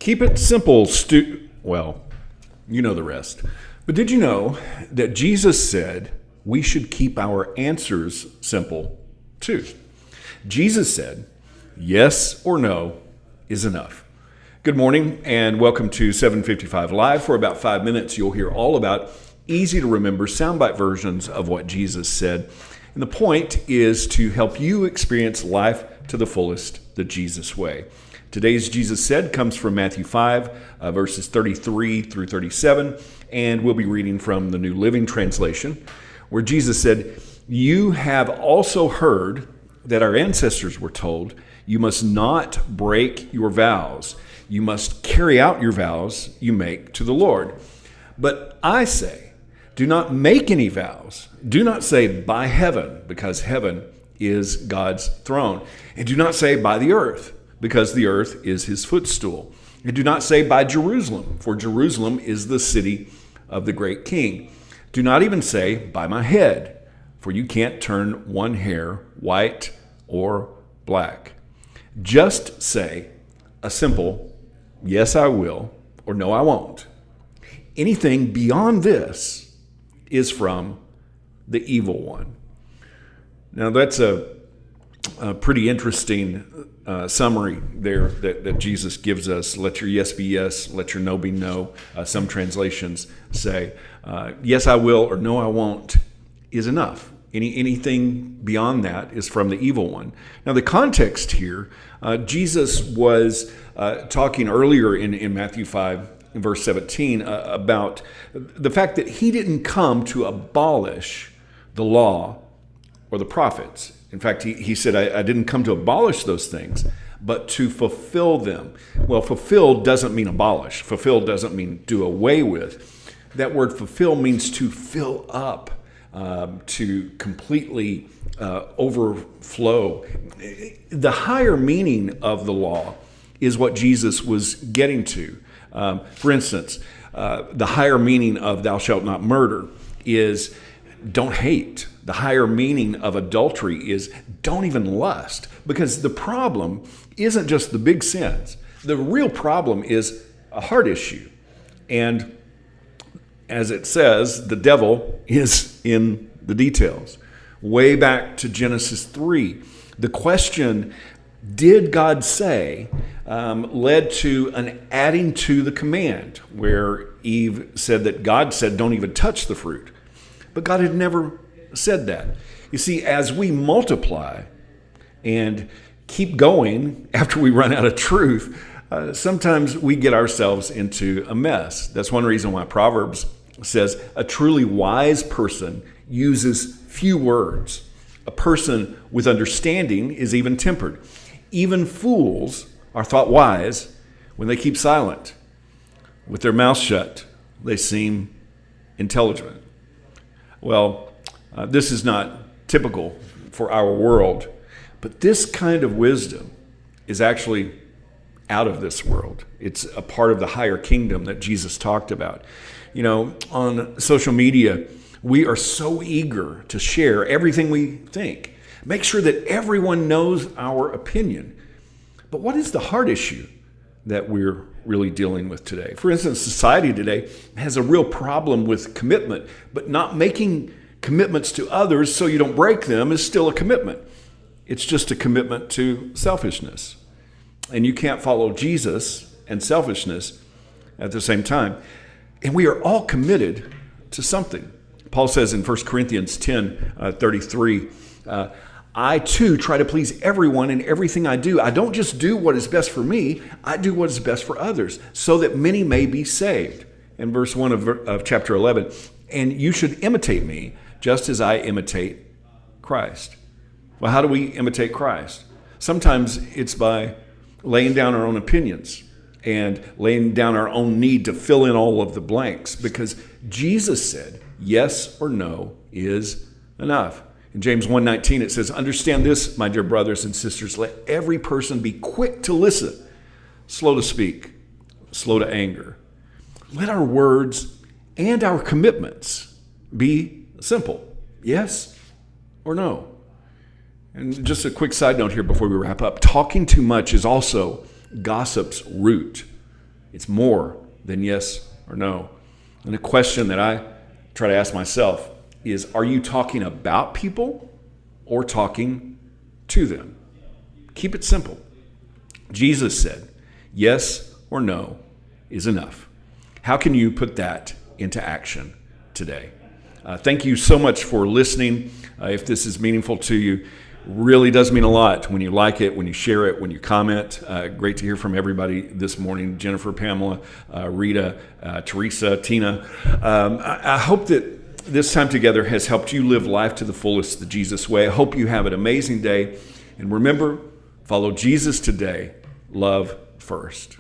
Keep it simple, well, you know the rest. But did you know that Jesus said we should keep our answers simple too? Jesus said, yes or no is enough. Good morning and welcome to 755 Live. For about 5 minutes, you'll hear all about easy to remember soundbite versions of what Jesus said. And the point is to help you experience life to the fullest, the Jesus way. Today's Jesus Said comes from Matthew 5, verses 33 through 37, and we'll be reading from the New Living Translation, where Jesus said, "You have also heard that our ancestors were told, you must not break your vows. You must carry out your vows you make to the Lord. But I say, do not make any vows. Do not say by heaven, because heaven is God's throne. And do not say by the earth, because the earth is his footstool. And do not say by Jerusalem, for Jerusalem is the city of the great king. Do not even say by my head, for you can't turn one hair white or black. Just say a simple, yes, I will, or no, I won't. Anything beyond this is from the evil one." Now, that's a pretty interesting summary there that Jesus gives us. Let your yes be yes, let your no be no. Some translations say, yes, I will, or no, I won't is enough. Anything beyond that is from the evil one. Now, the context here, Jesus was talking earlier in Matthew 5, in verse 17, about the fact that he didn't come to abolish the law or the prophets. In fact, he said, I didn't come to abolish those things, but to fulfill them. Well, fulfill doesn't mean abolish. Fulfill doesn't mean do away with. That word fulfill means to fill up, to completely overflow. The higher meaning of the law is what Jesus was getting to. For instance, the higher meaning of thou shalt not murder is don't hate. The higher meaning of adultery is don't even lust. Because the problem isn't just the big sins. The real problem is a heart issue. And as it says, the devil is in the details. Way back to Genesis 3, the question, did God say, led to an adding to the command, where Eve said that God said, don't even touch the fruit. But God had never said that. You see, as we multiply and keep going after we run out of truth, sometimes we get ourselves into a mess. That's one reason why Proverbs says a truly wise person uses few words. A person with understanding is even tempered. Even fools are thought wise when they keep silent. With their mouths shut, they seem intelligent. Well, this is not typical for our world, but this kind of wisdom is actually out of this world. It's a part of the higher kingdom that Jesus talked about. You know, on social media, we are so eager to share everything we think. Make sure that everyone knows our opinion. But what is the heart issue that we're really dealing with today? For instance, society today has a real problem with commitment, but not making commitments to others so you don't break them is still a commitment. It's just a commitment to selfishness. And you can't follow Jesus and selfishness at the same time. And we are all committed to something. Paul says in 1 Corinthians 10:33, I too try to please everyone in everything I do. I don't just do what is best for me, I do what is best for others, so that many may be saved. In verse 1 of chapter 11, and you should imitate me just as I imitate Christ. Well, how do we imitate Christ? Sometimes it's by laying down our own opinions and laying down our own need to fill in all of the blanks, because Jesus said yes or no is enough. In James 1:19, it says, understand this, my dear brothers and sisters, let every person be quick to listen, slow to speak, slow to anger. Let our words and our commitments be simple, yes or no. And just a quick side note here before we wrap up. Talking too much is also gossip's root. It's more than yes or no. And the question that I try to ask myself is, are you talking about people or talking to them? Keep it simple. Jesus said, yes or no is enough. How can you put that into action today? Thank you so much for listening. If this is meaningful to you, really does mean a lot when you like it, when you share it, when you comment. Great to hear from everybody this morning. Jennifer, Pamela, Rita, Teresa, Tina. I hope that this time together has helped you live life to the fullest the Jesus way. I hope you have an amazing day. And remember, follow Jesus today. Love first.